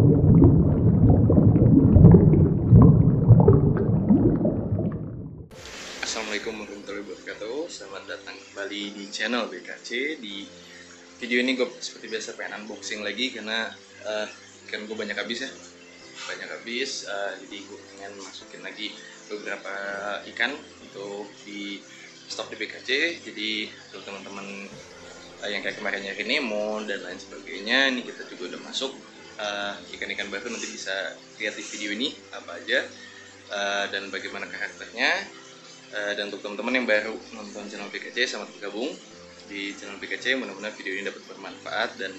Assalamualaikum warahmatullahi wabarakatuh. Selamat datang kembali di channel BKC. Di video ini gue seperti biasa pengen unboxing lagi karena ikan gue banyak habis ya. Jadi gue pengen masukin lagi beberapa ikan untuk di stok di BKC. Jadi untuk teman-teman yang kayak kemarin nyari Nemo dan lain sebagainya, ini kita juga udah masuk ikan-ikan baru. Nanti bisa lihat di video ini apa aja dan bagaimana karakternya. Dan untuk teman-teman yang baru nonton channel BKC, selamat bergabung di channel BKC. Mudah-mudahan video ini dapat bermanfaat dan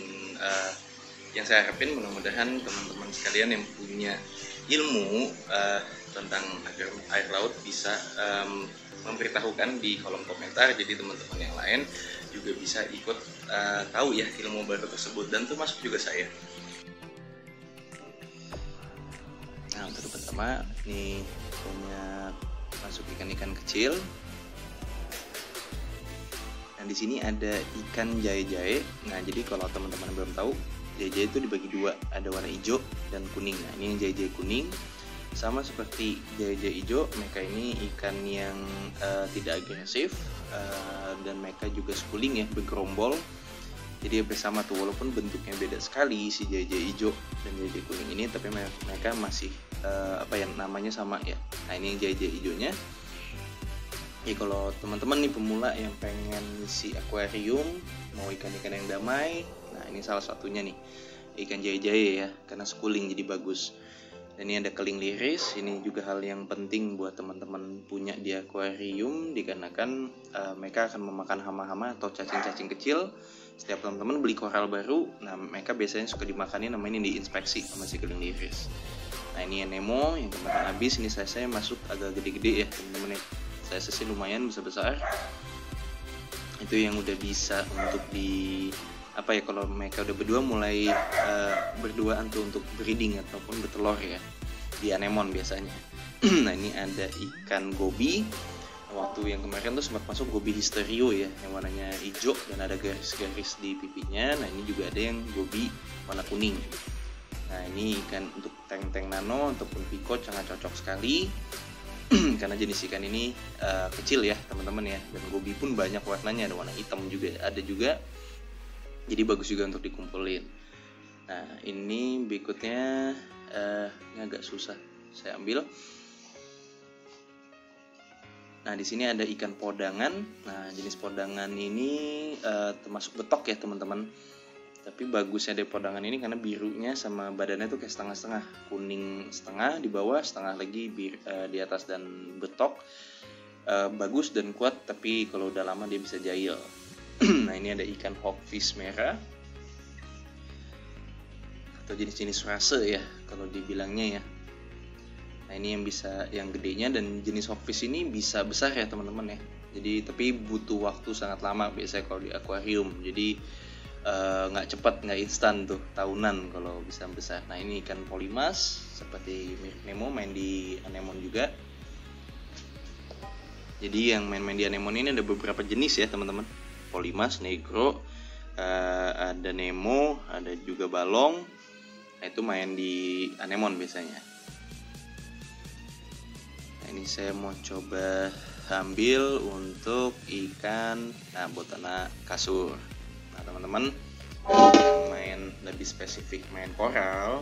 yang saya harapin mudah-mudahan teman-teman sekalian yang punya ilmu tentang air laut bisa memberitahukan di kolom komentar. Jadi teman-teman yang lain juga bisa ikut tahu ya ilmu baru tersebut, dan termasuk juga saya. Nah, untuk pertama ini banyak masuk ikan-ikan kecil. Nah, di sini ada ikan jahe-jahe. Nah, jadi kalau teman-teman belum tahu, jahe-jahe itu dibagi dua, ada warna hijau dan kuning. Nah, ini yang jahe-jahe kuning. Sama seperti jahe-jahe hijau, mereka ini ikan yang tidak agresif dan mereka juga schooling ya, bergerombol. Jadi hampir sama tuh, walaupun bentuknya beda sekali si jahe-jahe hijau dan jahe-jahe kuning ini, tapi mereka masih namanya sama ya. Nah, ini yang jahe-jahe hijaunya. Ya kalau teman-teman nih pemula yang pengen isi akuarium, mau ikan-ikan yang damai, nah ini salah satunya nih, ikan jahe-jahe ya, karena schooling jadi bagus. Dan ini ada keling liris, ini juga hal yang penting buat teman-teman punya di akuarium, dikarenakan mereka akan memakan hama-hama atau cacing-cacing kecil. Setiap teman-teman beli koral baru, nah mereka biasanya suka dimakanin, namanya diinspeksi sama si keling liris. Nah, ini yang Nemo yang kemarin habis. Ini saya masuk agak gede-gede ya teman-teman ya, saya lumayan besar-besar. Itu yang udah bisa untuk di kalau mereka udah berdua mulai berduaan tuh untuk breeding ataupun bertelur ya, di anemon biasanya. Nah, ini ada ikan gobi. Waktu yang kemarin tuh sempat masuk gobi histerio ya, yang warnanya hijau dan ada garis-garis di pipinya. Nah, ini juga ada yang gobi warna kuning. Nah, ini ikan untuk tank-tank nano ataupun picot sangat cocok sekali karena jenis ikan ini kecil ya teman-teman ya, dan gobi pun banyak warnanya, ada warna hitam juga ada juga, jadi bagus juga untuk dikumpulin. Nah, ini berikutnya ini agak susah saya ambil. Nah, di sini ada ikan podangan. Nah, jenis podangan ini termasuk betok ya teman-teman. Tapi bagusnya dari podangan ini karena birunya sama badannya tuh kayak setengah-setengah, kuning setengah di bawah, setengah lagi di atas, dan betok. Bagus dan kuat, tapi kalau udah lama dia bisa jahil. Nah, ini ada ikan hawkfish merah atau jenis-jenis rase ya kalau dibilangnya ya. Nah, ini yang gedenya, dan jenis hawkfish ini bisa besar ya teman-teman ya. Jadi tapi butuh waktu sangat lama biasanya kalau di akuarium. Jadi nggak cepat, nggak instan tuh, tahunan kalau bisa besar. Nah, ini ikan polimas seperti Nemo, main di anemon juga. Jadi yang main-main di anemon ini ada beberapa jenis ya teman-teman. Polimas, negro, ada Nemo, ada juga balong. Nah, itu main di anemon biasanya. Nah, ini saya mau coba ambil untuk ikan botana kasur. Nah, teman-teman yang main lebih spesifik main koral,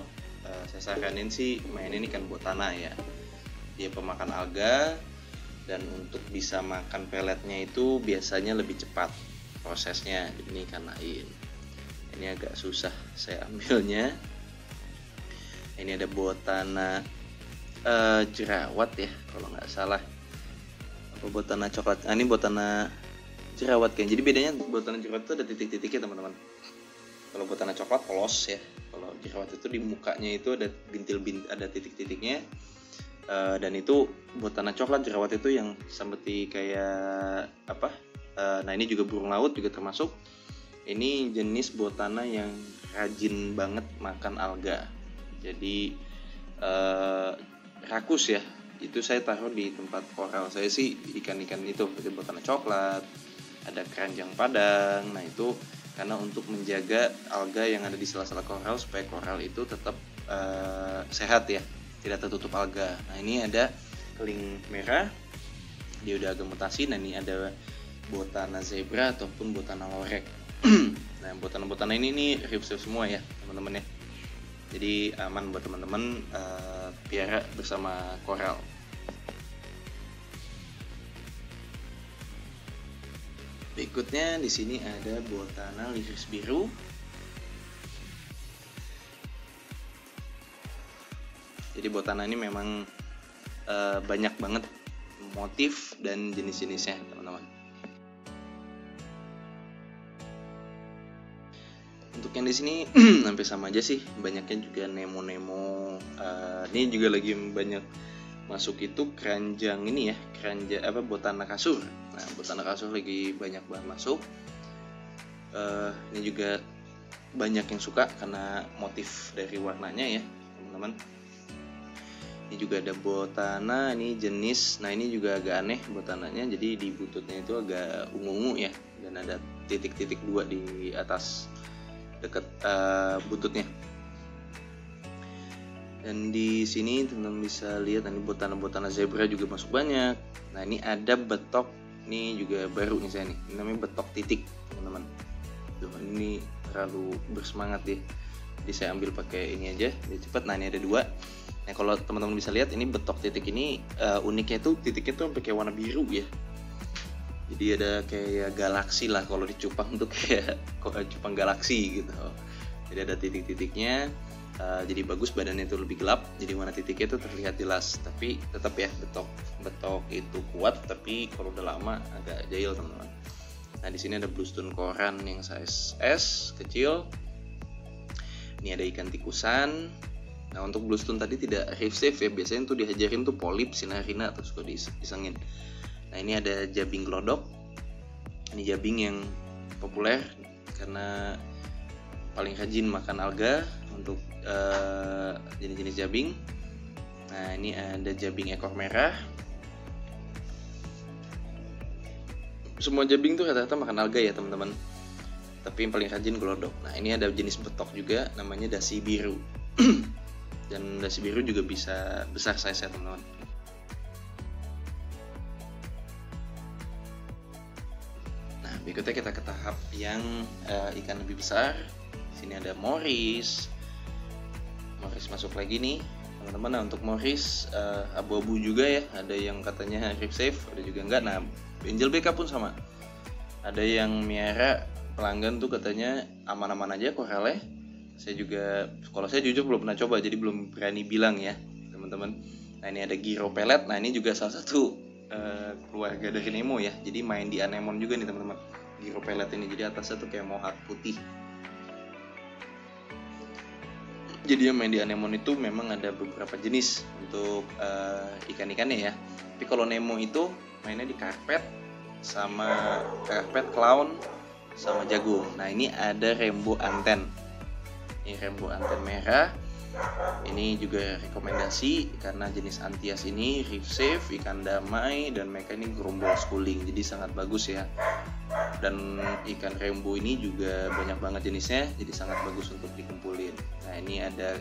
saya saranin sih main ini kan botana ya. Dia pemakan alga, dan untuk bisa makan peletnya itu biasanya lebih cepat prosesnya. Ini ikan lain. Ini agak susah saya ambilnya. Ini ada botana jerawat ya kalau nggak salah. Apa botana coklat? Ini botana jerawat kan. Jadi bedanya botana jerawat itu ada titik-titiknya teman-teman. Kalau botana coklat polos ya. Kalau jerawat itu di mukanya itu ada ada titik-titiknya. Dan itu botana coklat, jerawat itu yang seperti kayak nah, ini juga burung laut juga termasuk. Ini jenis botana yang rajin banget makan alga. Jadi rakus ya. Itu saya taruh di tempat koral saya sih ikan-ikan itu, seperti botana coklat, ada keranjang padang. Nah, itu karena untuk menjaga alga yang ada di sela-sela koral supaya koral itu tetap sehat ya, tidak tertutup alga. Nah ini ada keling merah, dia udah agak mutasi. Nah ini ada Botana zebra ataupun Botana lorek. Nah botana-botana ini nih reef safe semua ya teman-teman ya, jadi aman buat teman-teman piara bersama koral. Berikutnya di sini ada Botana liris biru. Jadi Botana ini memang banyak banget motif dan jenis-jenisnya teman-teman. Untuk yang di sini hampir sama aja sih, banyaknya juga nemo-nemo. Ini juga lagi banyak masuk itu keranjang ini ya, keranjang Botana kasur. Nah Botana kasur lagi banyak banget masuk. Ini juga banyak yang suka karena motif dari warnanya ya teman-teman. Ini juga ada Botana, ini jenis, nah ini juga agak aneh botananya, jadi di bututnya itu agak ungu-ungu ya, dan ada titik-titik 2 di atas dekat bututnya. Dan di sini teman-teman bisa lihat ini Botana zebra juga masuk banyak. Nah ini ada betok, ini juga baru nih saya nih, ini namanya betok titik teman-teman. Tuh, ini terlalu bersemangat ya, jadi saya ambil pakai ini aja biar cepat. Nah ini ada 2. Nah kalau teman-teman bisa lihat ini betok titik ini uniknya tuh titiknya tuh sampai kayak warna biru ya. Jadi ada kayak galaksi lah, kalau di cupang tuh kayak cupang galaksi gitu. Jadi ada titik-titiknya, jadi bagus, badannya itu lebih gelap, jadi warna titiknya itu terlihat jelas. Tapi tetap ya betok itu kuat, tapi kalau udah lama agak jahil teman-teman. Nah di sini ada bluestone koran yang size S kecil. Ini ada ikan tikusan. Nah untuk bluestone tadi tidak reef safe ya, biasanya tuh dihajarin tuh polip, sinarina, atau suka disengin. Nah ini ada jabing glodok. Ini jabing yang populer karena paling rajin makan alga untuk jenis-jenis jabing. Nah ini ada jabing ekor merah. Semua jabing tuh rata-rata makan alga ya teman-teman, tapi yang paling rajin glodok. Nah ini ada jenis betok juga namanya dasi biru. Dan dasi biru juga bisa besar size ya teman-teman. Nah berikutnya kita ke tahap yang ikan lebih besar. Di sini ada Morris masuk lagi nih teman-teman. Nah untuk Morris abu-abu juga ya, ada yang katanya reef safe, ada juga enggak. Nah Angel BK pun sama, ada yang miara pelanggan tuh katanya aman-aman aja koralnya. Kalau saya jujur belum pernah coba, jadi belum berani bilang ya teman-teman. Nah ini ada Giro pelet. Nah ini juga salah satu keluarga dari Nemo ya, jadi main di anemon juga nih teman-teman. Giro pelet ini jadi atasnya tuh kayak mohawk putih. Jadi yang main di anemon itu memang ada beberapa jenis untuk ikan-ikannya ya. Tapi kalau Nemo itu mainnya di karpet, sama karpet, clown, sama jagung. Nah ini ada rainbow anten. Ini rainbow anten merah. Ini juga rekomendasi karena jenis antias ini reef safe, ikan damai, dan mereka ini gerombol schooling, jadi sangat bagus ya. Dan ikan rainbow ini juga banyak banget jenisnya, jadi sangat bagus untuk dikumpulin. Nah ini ada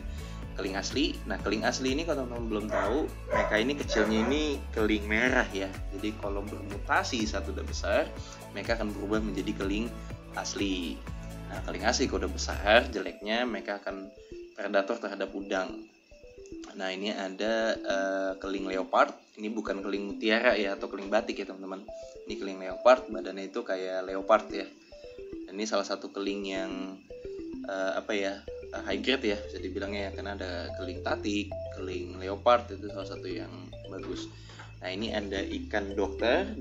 keling asli. Nah keling asli ini kalau teman-teman belum tahu, mereka ini kecilnya ini keling merah ya. Jadi kalau bermutasi saat udah besar, mereka akan berubah menjadi keling asli. Nah keling asli kalau udah besar, jeleknya mereka akan predator terhadap udang. Nah ini ada keling leopard. Ini bukan keling mutiara ya, atau keling batik ya teman-teman. Ini keling leopard, badannya itu kayak leopard ya. Dan ini salah satu keling yang high grade ya, bisa dibilangnya ya, karena ada keling tatik, keling leopard, itu salah satu yang bagus. Nah ini ada ikan dokter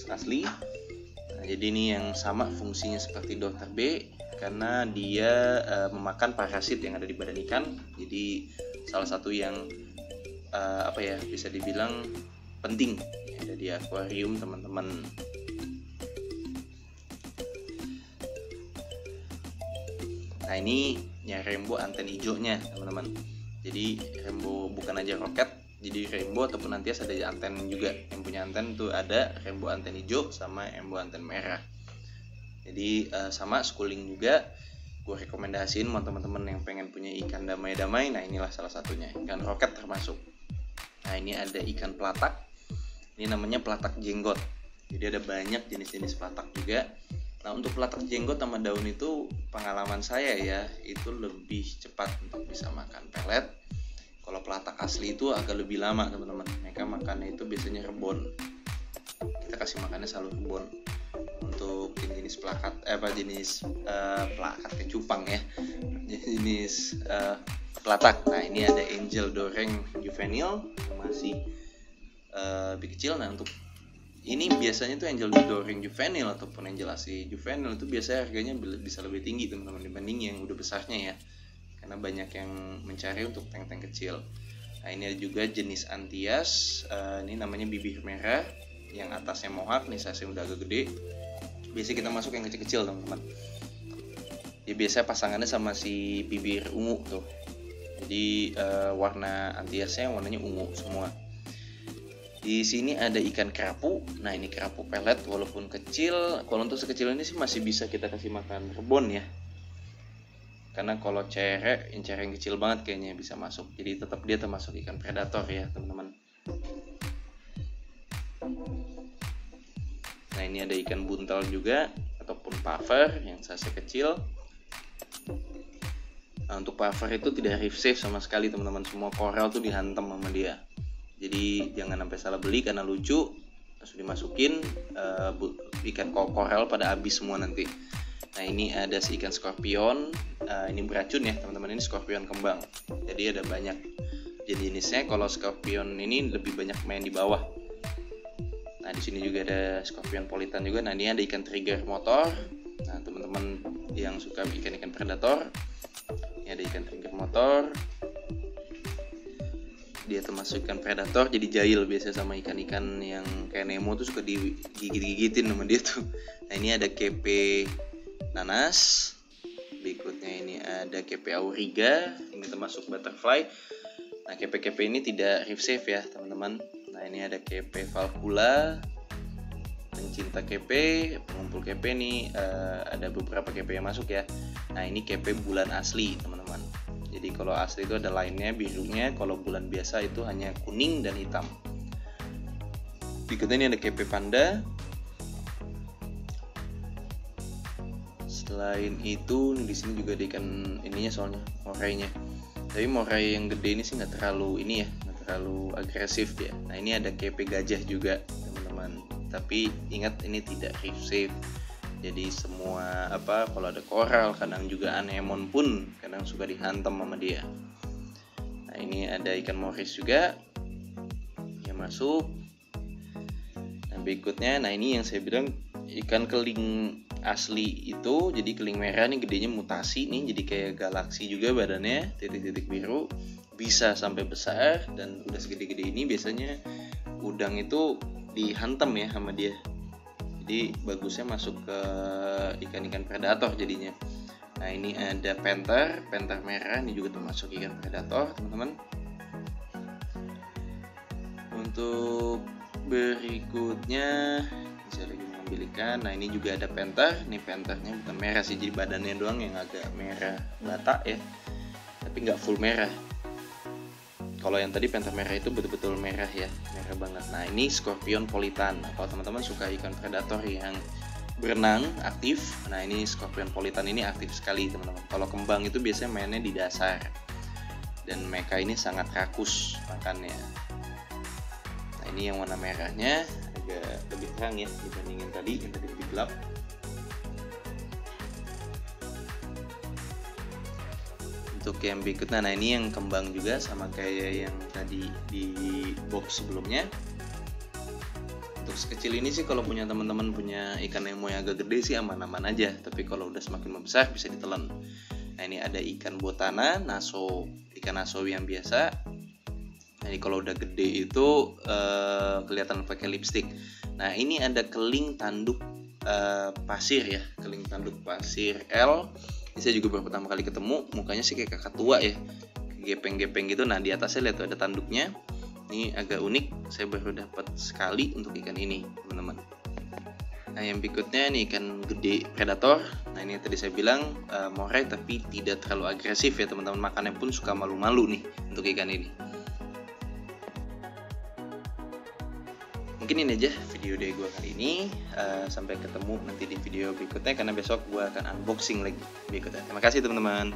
asli. Nah, jadi ini yang sama fungsinya seperti dokter B, karena dia memakan parasit yang ada di badan ikan. Jadi salah satu yang bisa dibilang penting yang ada di akuarium teman-teman. Nah ini ya rainbow anten hijaunya teman-teman. Jadi rainbow bukan aja roket, jadi rainbow ataupun antias ada anten juga. Yang punya anten tuh ada rainbow anten hijau sama rainbow anten merah. Jadi sama schooling juga gue rekomendasiin buat teman-teman yang pengen punya ikan damai-damai. Nah inilah salah satunya, ikan roket termasuk. Nah ini ada ikan pelatak, ini namanya pelatak jenggot. Jadi ada banyak jenis-jenis pelatak juga. Nah untuk pelatak jenggot sama daun itu pengalaman saya ya, itu lebih cepat untuk bisa makan pelet. Kalau pelatak asli itu agak lebih lama teman-teman. Mereka makannya itu biasanya rebon. Kita kasih makannya selalu rebon. Untuk jenis pelakat jenis pelakat kecupang ya, jenis pelatak. Nah ini ada angel doreng juvenil masih lebih kecil. Nah untuk ini biasanya tuh angel doreng juvenil ataupun angel asli juvenil itu biasanya harganya bisa lebih tinggi teman-teman dibanding yang udah besarnya ya, karena banyak yang mencari untuk tank-tank kecil. Nah ini ada juga jenis antias, ini namanya bibir merah, yang atasnya mohak, nih size udah agak gede. Biasanya kita masuk yang kecil-kecil teman-teman. Ya biasa pasangannya sama si bibir ungu tuh. Jadi warna antiasnya warnanya ungu semua. Di sini ada ikan kerapu. Nah ini kerapu pelet walaupun kecil. Kalau untuk sekecil ini sih masih bisa kita kasih makan rebon ya. Karena kalau cerek yang kecil banget kayaknya bisa masuk. Jadi tetap dia termasuk ikan predator ya teman-teman. Nah ini ada ikan buntal juga ataupun puffer yang size kecil. Nah untuk puffer itu tidak reef safe sama sekali teman-teman. Semua koral tuh dihantam sama dia. Jadi jangan sampai salah beli karena lucu. Langsung dimasukin ikan koral pada habis semua nanti. Nah ini ada si ikan skorpion. Ini beracun ya teman-teman, ini skorpion kembang. Jadi ada banyak jenisnya. Kalau skorpion ini lebih banyak main di bawah. Nah di sini juga ada skorpion politan juga. Nah ini ada ikan trigger motor. Nah teman-teman yang suka ikan-ikan predator, ini ada ikan trigger motor. Dia termasuk ikan predator, jadi jahil biasa sama ikan-ikan yang kayak Nemo tuh suka digigit-gigitin sama dia tuh. Nah ini ada kepe nanas. Berikutnya ini ada kepe auriga, ini termasuk butterfly. Nah kepe-kepe ini tidak reef safe ya teman-teman. Nah ini ada kepe valvula, pencinta kepe, pengumpul kepe nih, ada beberapa kepe yang masuk ya. Nah ini kepe bulan asli teman-teman. Jadi kalau asli itu ada lainnya birunya, kalau bulan biasa itu hanya kuning dan hitam. Berikutnya ini ada kepe panda. Selain itu di sini juga ada ikan ininya soalnya morainya. Tapi morai yang gede ini sih nggak terlalu ini ya, nggak terlalu agresif dia. Nah ini ada kepe gajah juga teman-teman. Tapi ingat ini tidak reef safe. Jadi semua kalau ada koral, kadang juga anemon pun kadang suka dihantam sama dia. Nah ini ada ikan moris juga yang masuk. Nah berikutnya, nah ini yang saya bilang ikan keling asli itu. Jadi keling merah nih gedenya mutasi nih, jadi kayak galaksi juga badannya, titik-titik biru, bisa sampai besar. Dan udah segede-gede ini biasanya udang itu dihantam ya sama dia. Jadi bagusnya masuk ke ikan-ikan predator jadinya. Nah ini ada panther merah, ini juga termasuk ikan predator teman-teman. Untuk berikutnya bisa lagi mengambil ikan. Nah ini juga ada panther. Ini panthernya bukan merah sih, jadi badannya doang yang agak merah bata ya, tapi nggak full merah. Kalau yang tadi panther merah itu betul-betul merah ya, merah banget. Nah ini skorpion politan. Nah, kalau teman-teman suka ikan predator yang berenang aktif, nah ini skorpion politan ini aktif sekali teman-teman. Kalau kembang itu biasanya mainnya di dasar, dan mereka ini sangat rakus makannya. Nah ini yang warna merahnya agak lebih terang ya dibandingin tadi, yang tadi lebih gelap. Untuk yang berikutnya, nah ini yang kembang juga sama kayak yang tadi di box sebelumnya. Untuk sekecil ini sih kalau punya teman-teman punya ikan Nemo yang agak gede sih aman-aman aja. Tapi kalau udah semakin membesar bisa ditelan. Nah ini ada ikan botana, naso, ikan naso yang biasa. Nah ini kalau udah gede itu kelihatan pakai lipstick. Nah ini ada keling tanduk pasir ya, keling tanduk pasir L. Ini saya juga baru pertama kali ketemu, mukanya sih kayak kakak tua ya, gepeng-gepeng gitu. Nah di atasnya lihat tuh ada tanduknya. Ini agak unik, saya baru dapat sekali untuk ikan ini teman-teman. Nah Nah, yang berikutnya nih ikan gede predator. Nah, ini yang tadi saya bilang moray tapi tidak terlalu agresif ya teman-teman. Makannya pun suka malu-malu nih untuk ikan ini. Mungkin ini aja video dari gue kali ini. Sampai ketemu nanti di video berikutnya karena besok gue akan unboxing lagi berikutnya. Terima kasih teman-teman.